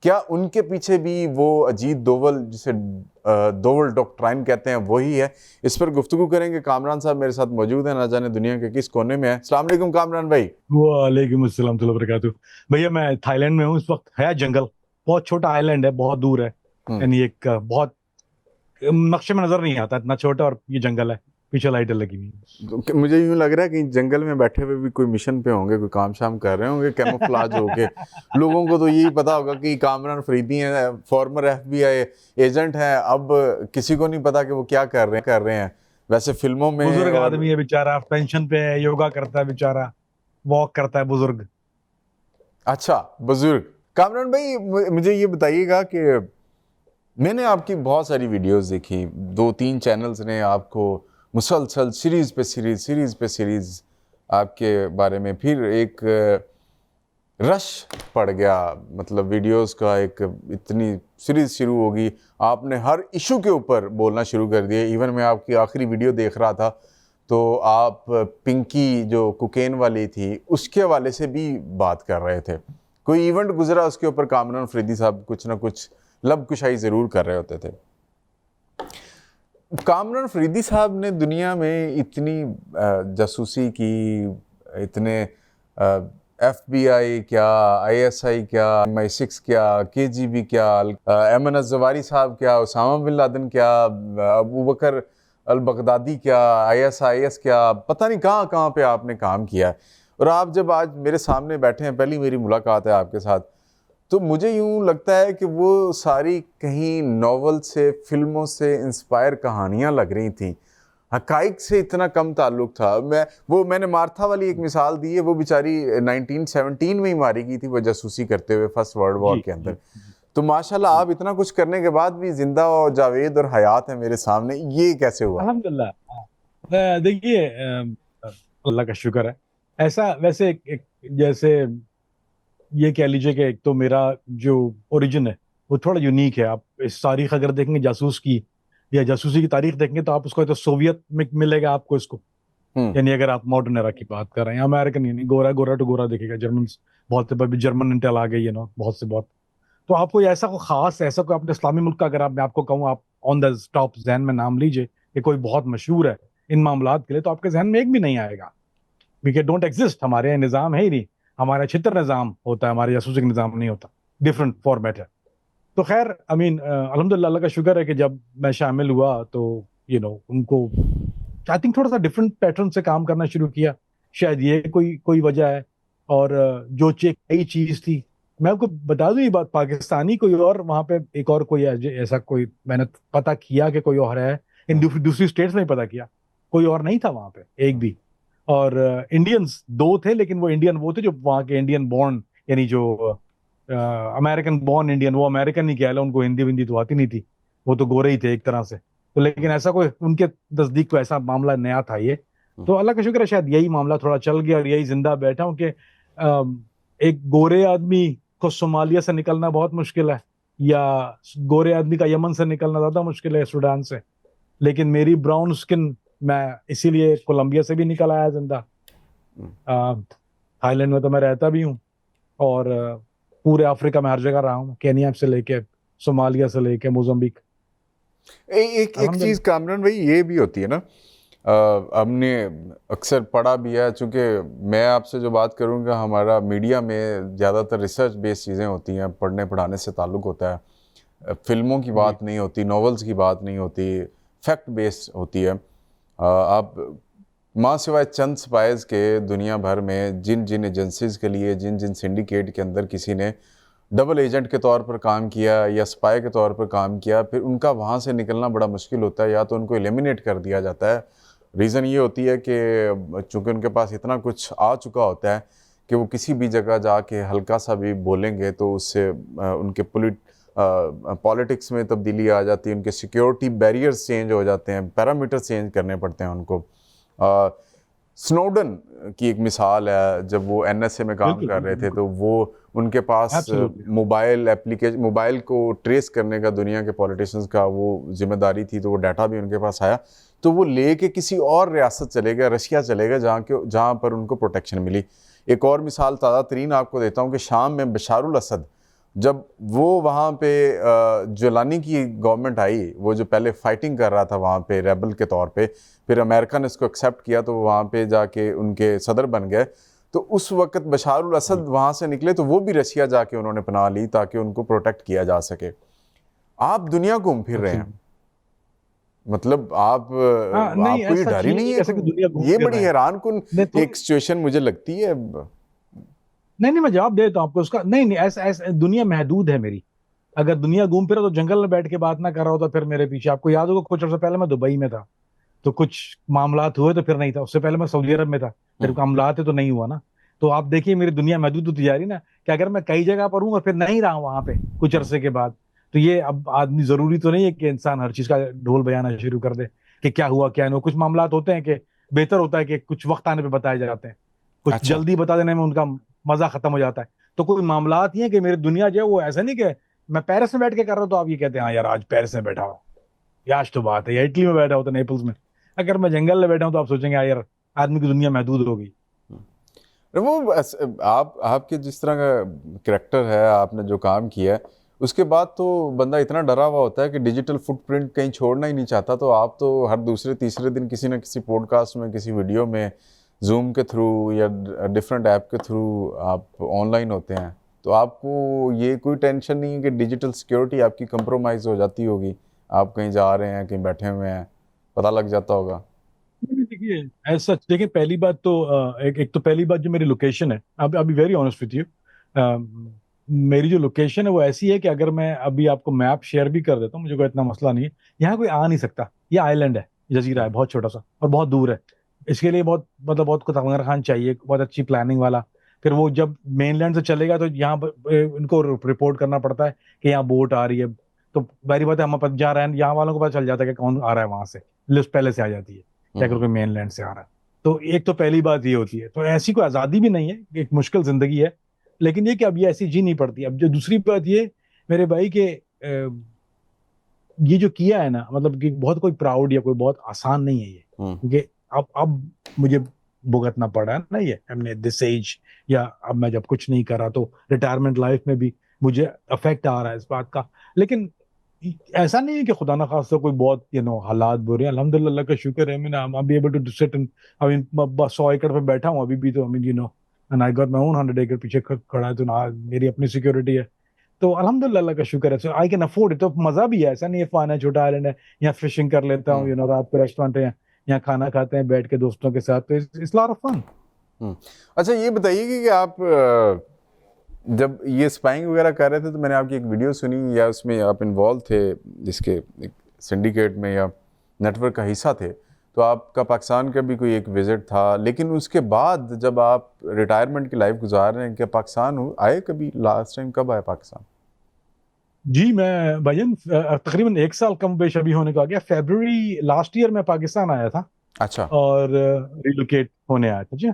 क्या उनके पीछे भी वो अजीत दोवल, जिसे दोवल डॉक्ट्राइन कहते हैं, वही है? इस पर गुफ्तगू करेंगे। कामरान साहब मेरे साथ मौजूद हैं, ना जाने दुनिया के किस कोने में है। अस्सलाम वालेकुम कामरान भाई। वालेकुम अस्सलाम वबरकातुहू। भैया मैं थाईलैंड में हूँ इस वक्त। है जंगल, बहुत छोटा आइलैंड है, बहुत दूर है। हम्म। यानी एक बहुत नक्शे में नजर नहीं आता, इतना छोटा, और ये जंगल है, पीछे लाइटें लगी हुई हैं। तो मुझे यूं लग रहा है कि जंगल में बैठे हुए भी कोई मिशन पे होंगे, कोई काम शाम कर रहे होंगे कैमोफ्लाज होके। लोगों को तो यही पता होगा कि कामरान फरीदी हैं, फॉर्मर FBI एजेंट हैं। अब किसी को नहीं पता कि वो क्या कर रहे हैं वैसे फिल्मों में। बुजुर्ग और आदमी है बेचारा, पेंशन पे है, योगा करता है बेचारा, वॉक करता है बुजुर्ग। अच्छा, बुजुर्ग। कामरान भाई मुझे ये बताइएगा कि मैंने आपकी बहुत सारी वीडियोस देखी, 2-3 चैनल्स ने आपको मुसलसल सीरीज आपके बारे में, फिर एक रश पड़ गया, मतलब वीडियोस का एक इतनी सीरीज शुरू होगी, आपने हर इशू के ऊपर बोलना शुरू कर दिया। इवन मैं आपकी आखिरी वीडियो देख रहा था तो आप पिंकी जो कुकेन वाली थी उसके हवाले से भी बात कर रहे थे। कोई इवेंट गुजरा उसके ऊपर कामरान फरीदी साहब कुछ ना कुछ लब कुशाई ज़रूर कर रहे होते थे। कामरान फरीदी साहब ने दुनिया में इतनी जासूसी की, इतने FBI क्या, ISI क्या, MI6 क्या, KGB क्या, अयमन अज़वारी साहब क्या, उसामा बिन लादेन क्या, अबू बकर अल बगदादी क्या, ISIS क्या, पता नहीं कहाँ कहाँ पे आपने काम किया है। और आप जब आज मेरे सामने बैठे हैं, पहली मेरी मुलाकात है आपके साथ, तो मुझे यूं लगता है कि वो सारी कहीं नॉवल से, फिल्मों से इंस्पायर कहानियां लग रही थी, हकाइक से इतना कम ताल्लुक था। मैंने मार्था वाली एक मिसाल दी है, वो बेचारी 1917 में ही मारी गई थी, वो जासूसी करते हुए फर्स्ट वर्ल्ड वॉर जी के जी अंदर। तो माशाल्लाह जी। आप इतना कुछ करने के बाद भी जिंदा और जावेद और हयात है मेरे सामने, ये कैसे हुआ? अल्हम्दुलिल्लाह। देखिए, अल्लाह का शुक्र है। ऐसा वैसे जैसे ये कह लीजिए कि एक तो मेरा जो ओरिजिन है वो थोड़ा यूनिक है। आप इस तारीख अगर देखेंगे जासूस की, या जासूसी की तारीख देखेंगे, तो आप उसको, तो सोवियत में मिलेगा आपको इसको। हम्म। यानी अगर आप मॉडर्न एरा की बात कर रहे हैं, अमेरिकन, यानी गोरा गोरा टू गोरा देखेगा, जर्मन, बहुत से भी जर्मन इंटेल आ गई है ना, बहुत से बहुत। तो आपको ऐसा कोई खास, ऐसा कोई अपने इस्लामी मुल्क का, अगर आप, मैं आपको कहूँ, आप ऑन द टॉप जहन में नाम लीजिए कि कोई बहुत मशहूर है इन मामलात के लिए, तो आपके जहन में एक भी नहीं आएगा। क्योंकि डोंट एग्जिस्ट, हमारे यहाँ निज़ाम है ही नहीं। हमारा छित्र निज़ाम होता है, हमारे जासूसी का निज़ाम नहीं होता, डिफरेंट फॉर्मेट है। तो खैर, आई मीन अल्हम्दुलिल्लाह, अल्लाह का शुक्र है कि जब मैं शामिल हुआ तो उनको आई थिंक थोड़ा सा डिफरेंट पैटर्न से काम करना शुरू किया। शायद ये कोई कोई वजह है। और जो नई चीज थी, मैं आपको बता दूं ये बात, पाकिस्तानी कोई और वहां पे, एक और कोई ऐसा कोई मैंने पता किया कि कोई और है, इन दूसरी स्टेट्स में पता किया, कोई और नहीं था वहां पे एक भी। और इंडियंस दो थे, लेकिन वो इंडियन वो थे जो वहाँ के इंडियन बॉर्न, यानी जो अमेरिकन बॉर्न इंडियन, वो अमेरिकन ही कह लो, उनको हिंदी विंदी तो आती नहीं थी, वो तो गोरे ही थे एक तरह से। तो लेकिन ऐसा कोई उनके नजदीक तो ऐसा मामला नया था ये। तो अल्लाह का शुक्र है, शायद यही मामला थोड़ा चल गया और यही जिंदा बैठा हूँ कि एक गोरे आदमी को सोमालिया से निकलना बहुत मुश्किल है, या गोरे आदमी का यमन से निकलना ज्यादा मुश्किल है, सूडान से। लेकिन मेरी ब्राउन स्किन, मैं इसीलिए कोलंबिया से भी निकल आया जिंदा। थाईलैंड में तो मैं रहता भी हूँ, और पूरे अफ्रीका में हर जगह रहा हूँ, केनिया से लेके सोमालिया से लेके मोजाम्बिक। एक चीज़ अल्हम्दुलिल्लाह। कामरान भाई ये भी होती है ना, हमने अक्सर पढ़ा भी है, चूँकि मैं आपसे जो बात करूँगा, हमारा मीडिया में ज़्यादातर रिसर्च बेस्ड चीज़ें होती हैं, पढ़ने पढ़ाने से ताल्लुक़ होता है, फिल्मों की जी बात नहीं होती, नॉवेल्स की बात नहीं होती, फैक्ट बेस्ड होती है। आप माँ सिवाय चंद स्पाइज के दुनिया भर में जिन जिन एजेंसीज़ के लिए, जिन जिन सिंडिकेट के अंदर किसी ने डबल एजेंट के तौर पर काम किया या स्पाई के तौर पर काम किया, फिर उनका वहाँ से निकलना बड़ा मुश्किल होता है, या तो उनको एलिमिनेट कर दिया जाता है। रीज़न ये होती है कि चूँकि उनके पास इतना कुछ आ चुका होता है कि वो किसी भी जगह जाके हल्का सा भी बोलेंगे तो उससे उनके पॉलिटिक्स में तब्दीली आ जाती है, उनके सिक्योरिटी बैरियर्स चेंज हो जाते हैं, पैरामीटर चेंज करने पड़ते हैं उनको। स्नोडन की एक मिसाल है, जब वो NSA में काम बिल्कुल कर रहे बिल्कुल थे बिल्कुल। तो वो उनके पास एब्सोल्युटली। मोबाइल को ट्रेस करने का दुनिया के पॉलिटिशियंस का वो जिम्मेदारी थी, तो वो डाटा भी उनके पास आया, तो वो लेके किसी और रियासत चले गए, रशिया चले गए, जहाँ पर उनको प्रोटेक्शन मिली। एक और मिसाल ताज़ा तरीन आपको देता हूँ कि शाम में बशारुल असद जब वो वहाँ पे जोलानी की गवर्नमेंट आई, वो जो पहले फाइटिंग कर रहा था वहाँ पे रेबल के तौर पे, फिर अमेरिका ने इसको एक्सेप्ट किया तो वो वहाँ पे जाके उनके सदर बन गए। तो उस वक्त बशार उल असद वहाँ से निकले तो वो भी रशिया जाके उन्होंने पनाह ली ताकि उनको प्रोटेक्ट किया जा सके। आप दुनिया घूम फिर रहे हैं, मतलब हाँ नहीं, आपको ये ऐसा डर ही ये नहीं नहीं है कह सकते दुनिया घूम ये फिर बड़ी रहे हैं। हैरान कुन नहीं तो एक सिचुएशन मुझे लगती है। नहीं नहीं, मैं जवाब देता हूँ आपको उसका। नहीं नहीं, ऐसा ऐसा दुनिया महदूद है मेरी। अगर दुनिया घूम फिरा तो जंगल में बैठ के बात ना कर रहा होता फिर मेरे पीछे। आपको याद होगा कुछ अर्सा पहले मैं दुबई में था, तो कुछ मामलात हुए तो फिर नहीं था। उससे पहले मैं सऊदी अरब में था, फिर मामलात है तो नहीं हुआ ना। तो आप देखिए मेरी दुनिया महदूद होती जा रही ना, कि अगर मैं कई जगह पर हूँ और फिर नहीं रहा वहां पे कुछ अरसे के बाद, तो ये अब आदमी, जरूरी तो नहीं है कि इंसान हर चीज का ढोल बजाना शुरू कर दे कि क्या हुआ क्या नहीं हुआ। कुछ मामलात होते हैं कि बेहतर होता है कि कुछ वक्त आने पे बताए जाते हैं, कुछ अच्छा। जल्दी बता देने में उनका मजा खत्म हो जाता है। तो कोई मामलात ही है कि मेरी दुनिया जो है वो ऐसा नहीं कि मैं पेरिस में बैठ के कर रहा हूँ तो आप ये कहते हैं हाँ यार आज पेरिस में बैठा हूँ, ये आज तो बात है, या इटली में बैठा हो तो नेपल्स में। अगर मैं जंगल में बैठा हूँ तो आप सोचेंगे हाँ यार आदमी की दुनिया महदूद हो गई। आप आपके जिस तरह का करेक्टर है, आपने जो काम किया है, उसके बाद तो बंदा इतना डरा हुआ होता है कि डिजिटल फुटप्रिंट कहीं छोड़ना ही नहीं चाहता। तो आप तो हर दूसरे तीसरे दिन किसी न किसी पॉडकास्ट में, किसी वीडियो में, जूम के थ्रू या डिफरेंट ऐप के थ्रू आप ऑनलाइन होते हैं। तो आपको ये कोई टेंशन नहीं है कि डिजिटल सिक्योरिटी आपकी कंप्रोमाइज़ हो जाती होगी? आप कहीं जा रहे हैं, कहीं बैठे हुए हैं, पता लग जाता होगा। नहीं, देखिए ऐसा, देखिए पहली बात तो एक तो पहली बात जो मेरी लोकेशन है, अब अभी वेरी ऑनेस्ट विथ यू, मेरी जो लोकेशन है वो ऐसी है कि अगर मैं अभी आपको मैप शेयर भी कर देता हूँ मुझे कोई इतना मसला नहीं है। यहाँ कोई आ नहीं सकता, ये आइलैंड है, जजीरा है बहुत छोटा सा और बहुत दूर है। इसके लिए बहुत मतलब बहुत कुछ तगड़ा खान चाहिए, बहुत अच्छी प्लानिंग वाला। फिर वो जब मेनलैंड से चलेगा तो यहाँ पर इनको रिपोर्ट करना पड़ता है कि यहाँ बोट आ रही है। तो पहली बात है हम अपन जहाँ रहे यहाँ वालों को पता चल जाता है कि कौन आ रहा है वहां से, लिस्ट पहले से आ जाती है कि अगर हम्म। कोई मेनलैंड से आ रहा है। तो एक तो पहली बात ये होती है, तो ऐसी कोई आज़ादी भी नहीं है, एक मुश्किल जिंदगी है। लेकिन ये कि अब ये ऐसी जी नहीं पड़ती। अब जो दूसरी बात ये मेरे भाई के ये जो किया है ना, मतलब कि बहुत कोई प्राउड या कोई बहुत आसान नहीं है ये, हम्म। क्योंकि अब मुझे भुगतना पड़ा है ना ये, हमने दिस एज, या अब मैं जब कुछ नहीं करा तो रिटायरमेंट लाइफ में भी मुझे अफेक्ट आ रहा है इस बात का। लेकिन ऐसा नहीं है कि खुदा ना खास्ता कोई बहुत हालात बुरे हैं। अल्हम्दुलिल्लाह, अल्लाह का शुक्र है, मैंने I be able to sit in, I mean 100 एकड़ पे बैठा हूँ अभी भी, तो I mean and I got my own 100 एकड़ पीछे खड़ा है, तो ना मेरी अपनी सिक्योरिटी है। तो अल्हम्दुलिल्लाह, अल्लाह का शुक्र है, सो आई कैन अफोर्ड इट। तो मजा भी है, ऐसा नहीं है फान है, छोटा आइलैंड है, यहाँ फिशिंग कर लेता हूँ, हम्म। रात को रेस्टोरेंट है, यहाँ खाना खाते हैं बैठ के दोस्तों के साथ, तो इट्स लॉट ऑफ फन। हम्म। अच्छा, ये बताइए कि आप जब ये स्पाइंग वगैरह कर रहे थे तो मैंने आपकी एक वीडियो सुनी, या उसमें आप इन्वॉल्व थे, जिसके एक सिंडिकेट में या नेटवर्क का हिस्सा थे। तो आपका पाकिस्तान का भी कोई एक विज़िट था, लेकिन उसके बाद जब आप रिटायरमेंट की लाइफ गुजार रहे हैं, क्या पाकिस्तान आए कभी? लास्ट टाइम कब आए पाकिस्तान? जी मैं भाईजान तकरीबन 1 साल कम बेश अभी होने को आ गया। फरवरी लास्ट ईयर में पाकिस्तान आया था अच्छा। और रिलोकेट होने आया था जी।